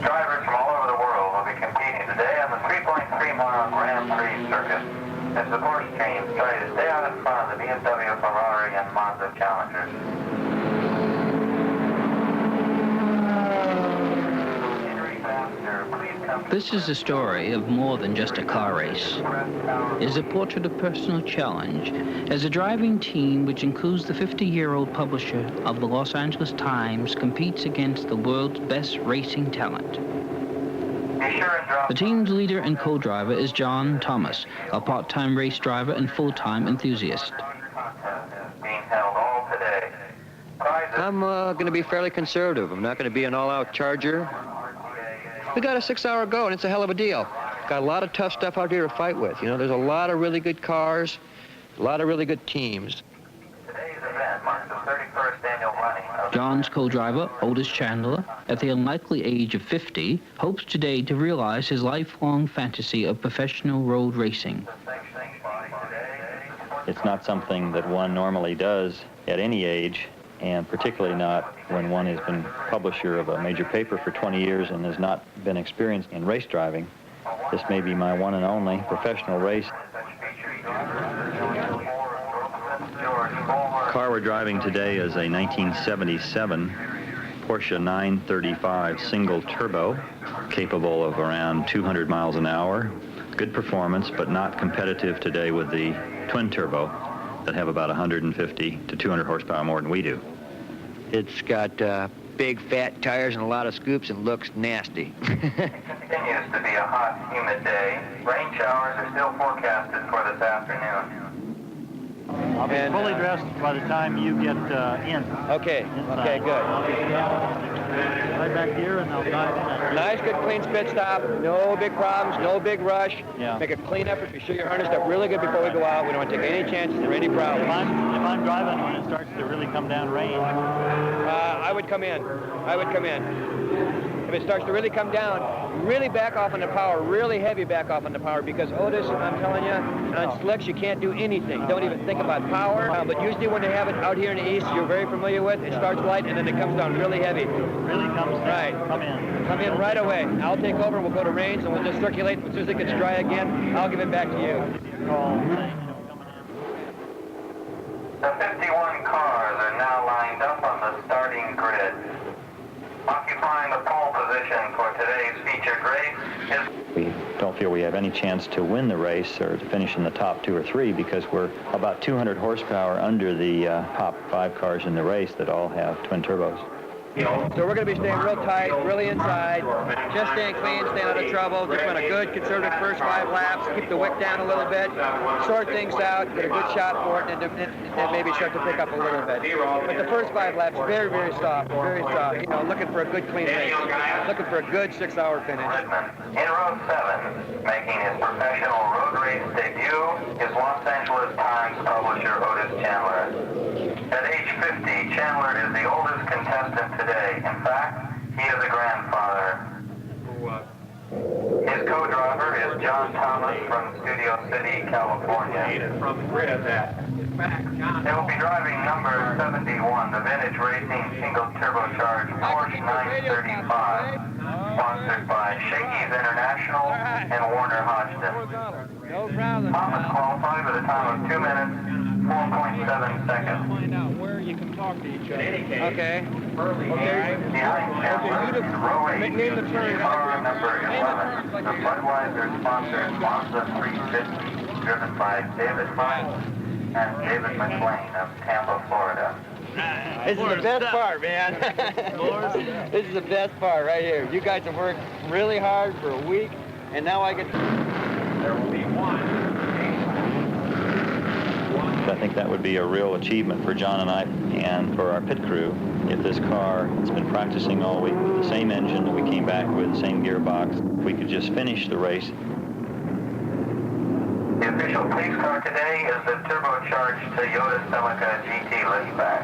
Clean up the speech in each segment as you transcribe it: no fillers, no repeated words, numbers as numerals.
Drivers from all over the world will be competing today on the 3.3-mile Grand Prix circuit as the horse teams try to stay out in front of the BMW, Ferrari, and Mazda Challengers. This is a story of more than just a car race. It is a portrait of personal challenge as a driving team, which includes the 50-year-old publisher of the Los Angeles Times, competes against the world's best racing talent. The team's leader and co-driver is John Thomas, a part-time race driver and full-time enthusiast. I'm going to be fairly conservative. I'm not going to be an all-out charger. We got a 6-hour go, and it's a hell of a deal. Got a lot of tough stuff out here to fight with. You know, there's a lot of really good cars, a lot of really good teams. Today's event marks the 31st annual running of John's co-driver, Otis Chandler, at the unlikely age of 50, hopes today to realize his lifelong fantasy of professional road racing. It's not something that one normally does at any age, and particularly not when one has been publisher of a major paper for 20 years and has not been experienced in race driving. This may be my one and only professional race. The car we're driving today is a 1977 Porsche 935 single turbo, capable of around 200 miles an hour. Good performance, but not competitive today with the twin turbo that have about 150 to 200 horsepower more than we do. It's got big, fat tires and a lot of scoops and looks nasty. It continues to be a hot, humid day. Rain showers are still forecasted for this afternoon. I'll be fully dressed by the time you get in. Okay, inside. okay, good. Right back here, and I'll dive in. Nice, good, clean pit stop. No big problems, no big rush. Yeah. Make a clean effort. Be sure you're harnessed up really good before we go out. We don't want to take any chances or any If problems. I'm driving when it starts to really come down rain, I would come in. I would come in. If it starts to really come down, really back off on the power, really heavy back off on the power, because Otis, I'm telling you, on slicks you can't do anything. Don't even think about power. But usually when they have it out here in the east, you're very familiar with, it starts light and then it comes down really heavy. really comes down. Right. Come in. Come in right away. I'll take over, we'll go to range, and we'll just circulate. As soon as it gets dry again, I'll give it back to you. Call. The 51 cars are now lined up on the starting grid. Occupying the pole position for today's featured race is... We don't feel we have any chance to win the race or to finish in the top 2 or 3 because we're about 200 horsepower under the top 5 cars in the race that all have twin turbos. So we're going to be staying real tight, really inside, just staying clean, staying out of trouble, just run a good conservative first 5 laps, keep the wick down a little bit, sort things out, get a good shot for it, and then maybe start to pick up a little bit. But the first 5 laps, very, very soft, you know, looking for a good clean race, looking for a good 6-hour finish. In row 7, making his professional road race debut, is Los Angeles Times publisher Otis Chandler. At age 50, Chandler is the oldest contestant today. In fact, he is a grandfather. His co-driver is John Thomas from Studio City, California. They will be driving number 71, the vintage racing single turbocharged Porsche 935, sponsored by Shakey's International and Warner Hodgson. Thomas qualified with a time of 2 minutes, 4.7 seconds. Find out where you can talk to each other. Okay. Behind Chandler, row 8, Name the turn. car number 11, the Budweiser sponsored Mazda 350, driven by David Miles and David McLean of Tampa, Florida. This is the best part, man. This is the best part right here. You guys have worked really hard for a week, and now I get to... There will be one. I think that would be a real achievement for John and I and for our pit crew if this car has been practicing all week with the same engine that we came back with, the same gearbox. If we could just finish the race. The official police car today is the turbocharged Toyota Celica GT liftback.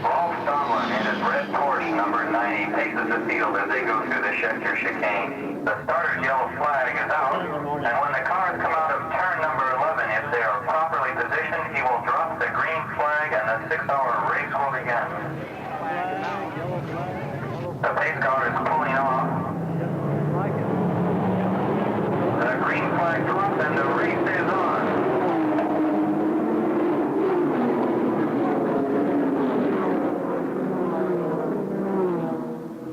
Rolf Donlin in his red Porsche number 90 paces the field as they go through the Schechter chicane. The starter's yellow flag is out, and when the cars come out of turn number 11, if they are properly positioned, he will drop the green flag and the 6-hour race will begin. The pace car is pulling off. flag dropped and the race is on.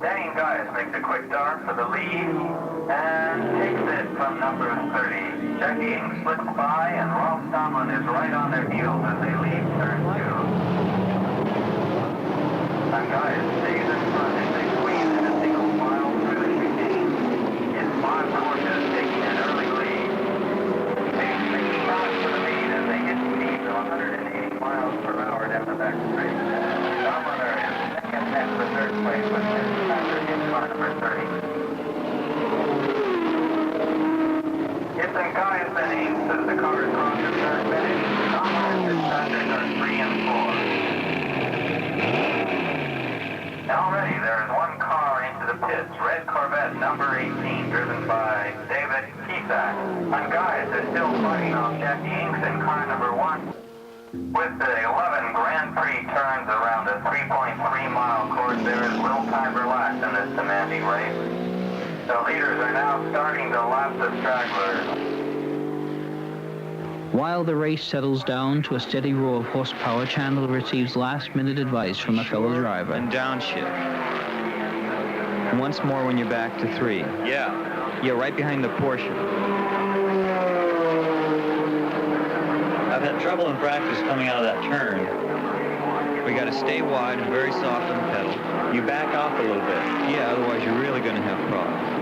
Dane Gaius makes a quick start for the lead and takes it from number 30. Jackie Ing slips by and Rolf Stomlin is right on their heels as they leave turn 2. And Gaius stays in front as they squeeze in a single file through the chicane. His 5 Porsches taking an early lead. They 60 knots to the lead as they hit speeds of 180 miles per hour down the back straight. Stomlin is second and the third place with Fitzpatrick in car number 30. It's in Gaius and Ames as the cars cross the third finish. Stomlin and Fitzpatrick are 3 and 4. Already there is one car into the pits. Red Corvette number 18 driven by David Kisak. And Gaius is still fighting off Jackie Inks in car number 1. With the 11 Grand Prix turns around a 3.3-mile course, there is little time for relax in this demanding race. The leaders are now starting to lap the stragglers. While the race settles down to a steady roar of horsepower, Chandler receives last-minute advice from a fellow driver. And downshift. Once more when you're back to 3. Yeah. You're right behind the Porsche. I've had trouble in practice coming out of that turn. We got to stay wide and very soft on the pedal. You back off a little bit. Yeah, otherwise you're really going to have problems.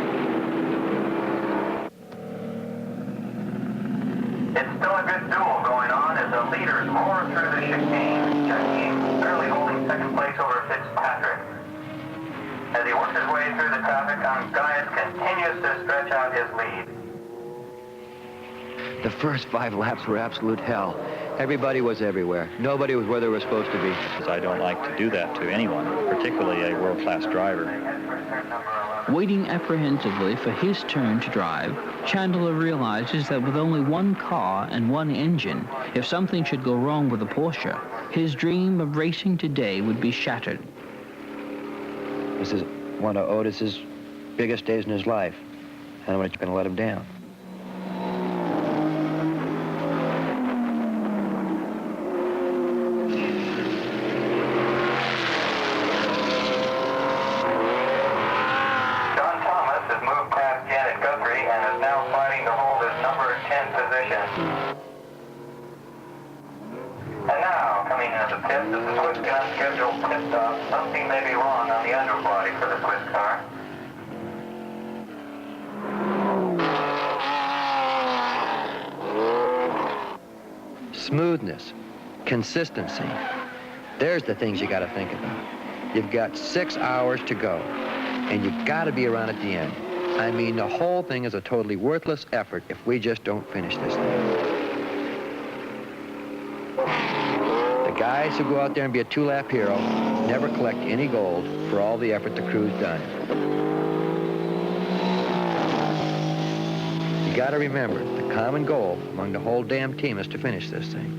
It's still a good duel going on as the leaders roar through the chicane. Jackie barely holding second place over Fitzpatrick. As he works his way through the traffic, Gaius continues to stretch out his lead. The first 5 laps were absolute hell. Everybody was everywhere. Nobody was where they were supposed to be. I don't like to do that to anyone, particularly a world-class driver. Waiting apprehensively for his turn to drive, Chandler realizes that with only one car and one engine, if something should go wrong with the Porsche, his dream of racing today would be shattered. This is one of Otis's biggest days in his life. I don't want to let him down. And now, coming into the pit, this is Swift's unscheduled pit stop. Something may be wrong on the underbody for the Swift car. Smoothness, consistency. There's the things you got to think about. You've got 6 hours to go, and you've got to be around at the end. I mean, the whole thing is a totally worthless effort if we just don't finish this thing. The guys who go out there and be a 2-lap hero never collect any gold for all the effort the crew's done. You got to remember, the common goal among the whole damn team is to finish this thing.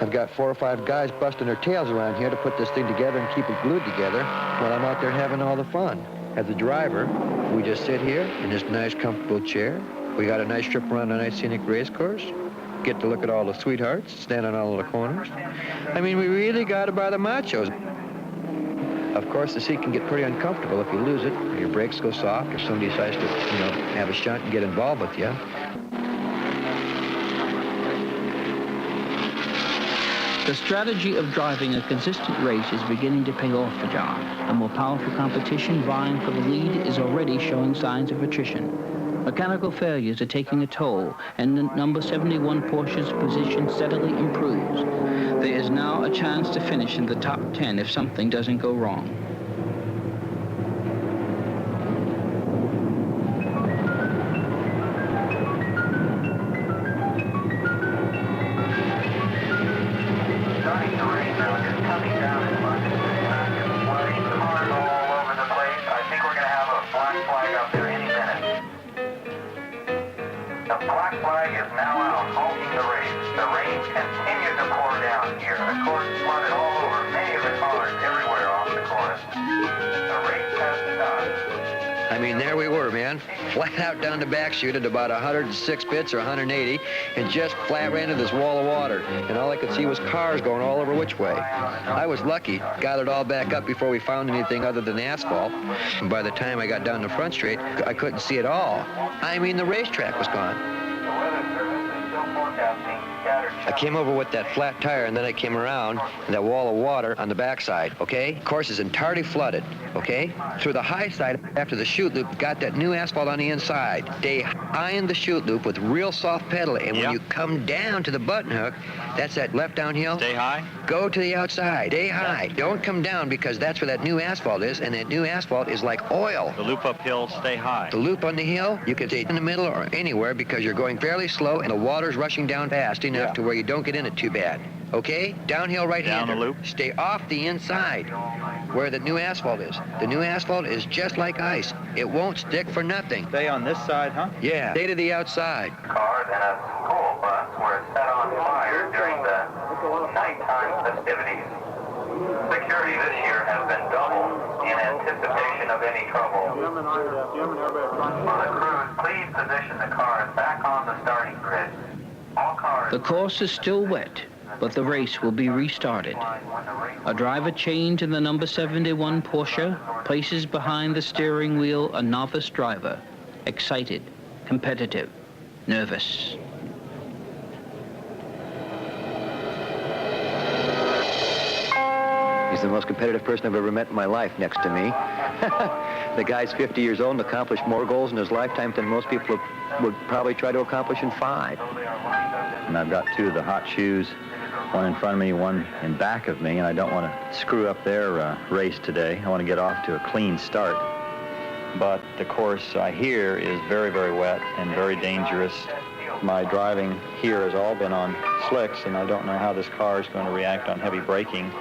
I've got 4 or 5 guys busting their tails around here to put this thing together and keep it glued together while I'm out there having all the fun. As a driver, we just sit here in this nice, comfortable chair. We got a nice trip around a nice scenic race course. Get to look at all the sweethearts, stand on all the corners. I mean, we really got to buy the machos. Of course, the seat can get pretty uncomfortable if you lose it, or your brakes go soft, or somebody decides to, have a shunt and get involved with you. The strategy of driving a consistent race is beginning to pay off for John. A more powerful competition vying for the lead is already showing signs of attrition. Mechanical failures are taking a toll, and the number 71 Porsche's position steadily improves. There is now a chance to finish in the top 10 if something doesn't go wrong. I mean, there we were, man, flat out down the back chute at about 106 bits or 180, and just flat ran into this wall of water. And all I could see was cars going all over which way. I was lucky, got it all back up before we found anything other than asphalt. And by the time I got down the front straight, I couldn't see it all. I mean, the racetrack was gone. I came over with that flat tire, and then I came around and that wall of water on the backside, okay? Course is entirely flooded, okay? Through the high side, after the chute loop, got that new asphalt on the inside. Stay high in the chute loop with real soft pedal, and when you come down to the button hook, that's that left downhill. Stay high? Go to the outside. Stay high. Don't come down, because that's where that new asphalt is, and that new asphalt is like oil. The loop uphill, stay high. The loop on the hill, you can stay in the middle or anywhere because you're going fairly slow and the water's rushing down fast enough to where you don't get in it too bad. Okay? Downhill right-hander. Down the loop. Stay off the inside where the new asphalt is. The new asphalt is just like ice. It won't stick for nothing. Stay on this side, huh? Yeah. Stay to the outside. Cars and a school bus were set on fire during the nighttime festivities. Security this year has been doubled in anticipation of any trouble. For the crews, please position the cars back on the starting grid. All cars... The course is still wet, but the race will be restarted. A driver chained to the number 71 Porsche places behind the steering wheel a novice driver, excited, competitive, nervous. He's the most competitive person I've ever met in my life next to me. The guy's 50 years old and accomplished more goals in his lifetime than most people would probably try to accomplish in 5. And I've got 2 of the hot shoes, one in front of me, one in back of me, and I don't want to screw up their race today. I want to get off to a clean start. But the course I hear is very, very wet and very dangerous. My driving here has all been on slicks, and I don't know how this car is going to react on heavy braking.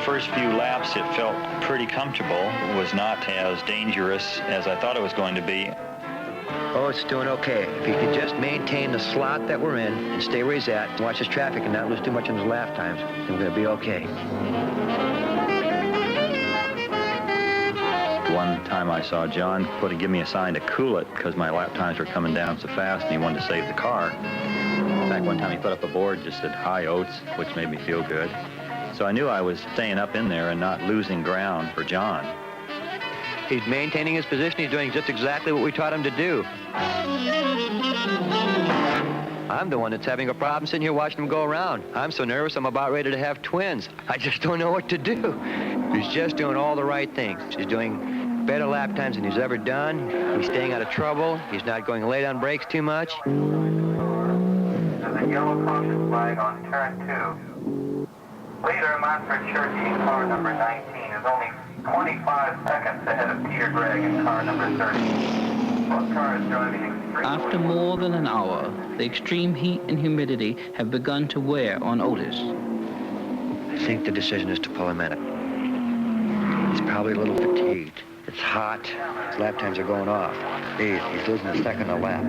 First few laps, it felt pretty comfortable. It was not as dangerous as I thought it was going to be. Oh, it's doing okay. If he can just maintain the slot that we're in and stay where he's at, and watch his traffic and not lose too much in his lap times, then we're going to be okay. One time I saw John give me a sign to cool it because my lap times were coming down so fast and he wanted to save the car. In fact, one time he put up a board just said, "Hi, Oats," which made me feel good. So I knew I was staying up in there and not losing ground for John. He's maintaining his position. He's doing just exactly what we taught him to do. I'm the one that's having a problem sitting here watching him go around. I'm so nervous I'm about ready to have twins. I just don't know what to do. He's just doing all the right things. He's doing better lap times than he's ever done. He's staying out of trouble. He's not going late on brakes too much. There's a yellow caution flag on turn 2. Leader Manfred Cherokee, car number 19, is only 25 seconds ahead of Peter Gregg in car number 30. Both cars driving extremely... After more than an hour, the extreme heat and humidity have begun to wear on Otis. I think the decision is to pull him in it. He's probably a little fatigued. It's hot. His lap times are going off. He's losing a second a lap.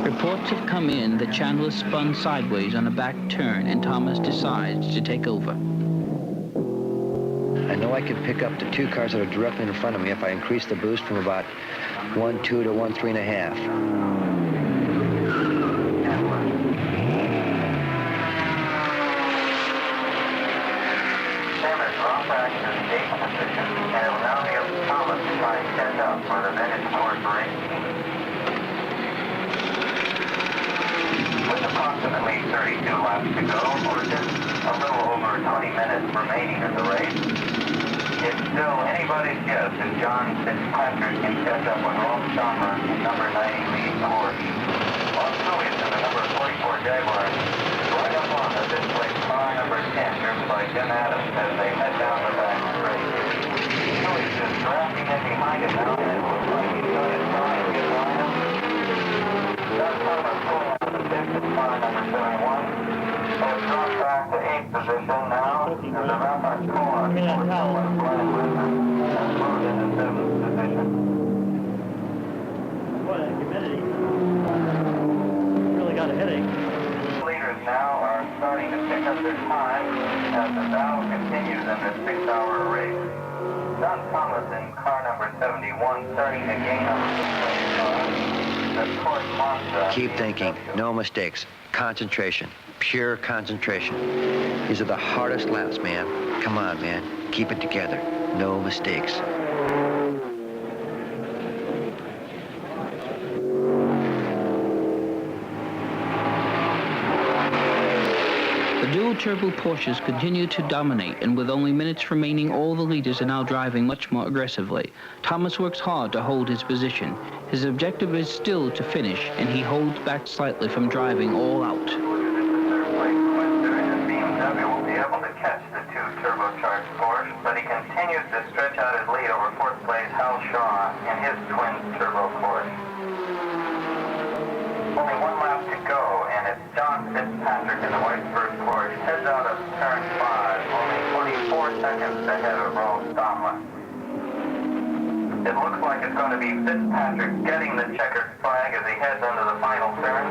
Reports have come in that Chandler spun sideways on a back turn and Thomas decides to take over. I know I can pick up the 2 cars that are directly in front of me if I increase the boost from about 1.2 to 1.3.5. Drop back to the 8th position, and it will now be up to Thomas to try and catch up for the vintage course race. With approximately 32 laps to go, or just a little over 20 minutes remaining in the race, it's still anybody's guess if John Fitzpatrick can catch up with Rolf Stommer in number 90 lead course. Otis in the number 44 Jaguar right up on the fifth place car number 10, driven by Jim Adams as they head down the back straight. Otis is drafting in behind it now, and it looks like he's going to try and get by him. John Thomas pulling out the fifth in car number 71. Has dropped back to 8th position now. There's a Rampart Cola for Thomas Glen River. Has moved into 7th position. Boy, that humidity. Really got a headache. Leaders now are starting to pick up their time as the battle continues in this 6-hour race. John Thomas in car number 71 starting to gain on the 6th place car. The course Mazda. Keep thinking. No mistakes. Concentration. Pure concentration. These are the hardest laps, man. Come on, man. Keep it together. No mistakes. The dual-turbo Porsches continue to dominate, and with only minutes remaining, all the leaders are now driving much more aggressively. Thomas works hard to hold his position. His objective is still to finish, and he holds back slightly from driving all out. BMW will be able to catch the two turbocharged Porsche, but he continues to stretch out his lead over 4th place Hal Shaw in his twin turbo Porsche. Only 1 lap to go, and it's John Fitzpatrick in the white first Porsche heads out of turn 5, only 24 seconds ahead of Rolf Stommer. It looks like it's going to be Fitzpatrick getting the checkered flag as he heads into the final turn.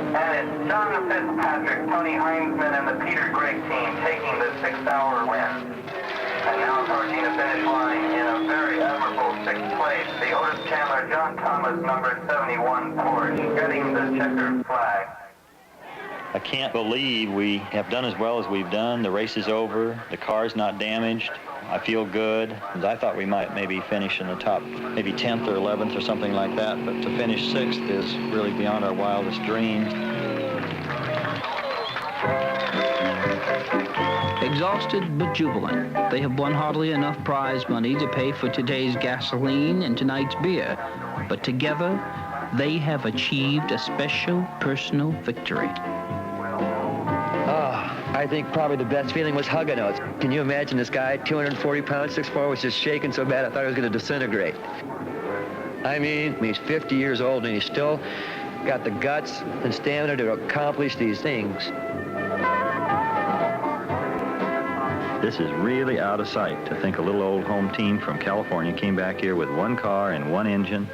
And it's John Fitzpatrick, Tony Heinzman, and the Peter Gregg team taking the 6-hour win. And now approaching the finish line in a very admirable 6th place, the Otis Chandler John Thomas number 71 Porsche getting the checkered flag. I can't believe we have done as well as we've done. The race is over. The car's not damaged. I feel good. I thought we might maybe finish in the top, maybe 10th or 11th or something like that, but to finish 6th is really beyond our wildest dreams. Exhausted but jubilant, they have won hardly enough prize money to pay for today's gasoline and tonight's beer, but together they have achieved a special personal victory. I think probably the best feeling was hugging Otis. Can you imagine this guy, 240 pounds, 6'4", was just shaking so bad I thought he was going to disintegrate. I mean, he's 50 years old and he's still got the guts and stamina to accomplish these things. This is really out of sight to think a little old home team from California came back here with 1 car and 1 engine,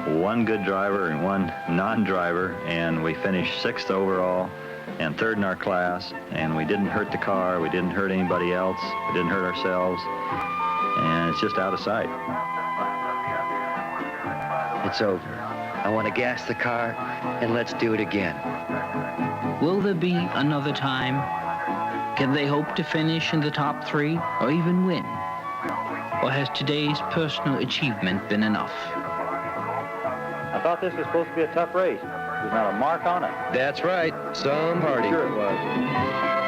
1 good driver and 1 non-driver, and we finished 6th overall and 3rd in our class, and we didn't hurt the car, we didn't hurt anybody else, we didn't hurt ourselves, and it's just out of sight. It's over. I want to gas the car, and let's do it again. Will there be another time? Can they hope to finish in the top 3 or even win? Or has today's personal achievement been enough? I thought this was supposed to be a tough race. There's not a mark on it. That's right. Some party. Sure it was.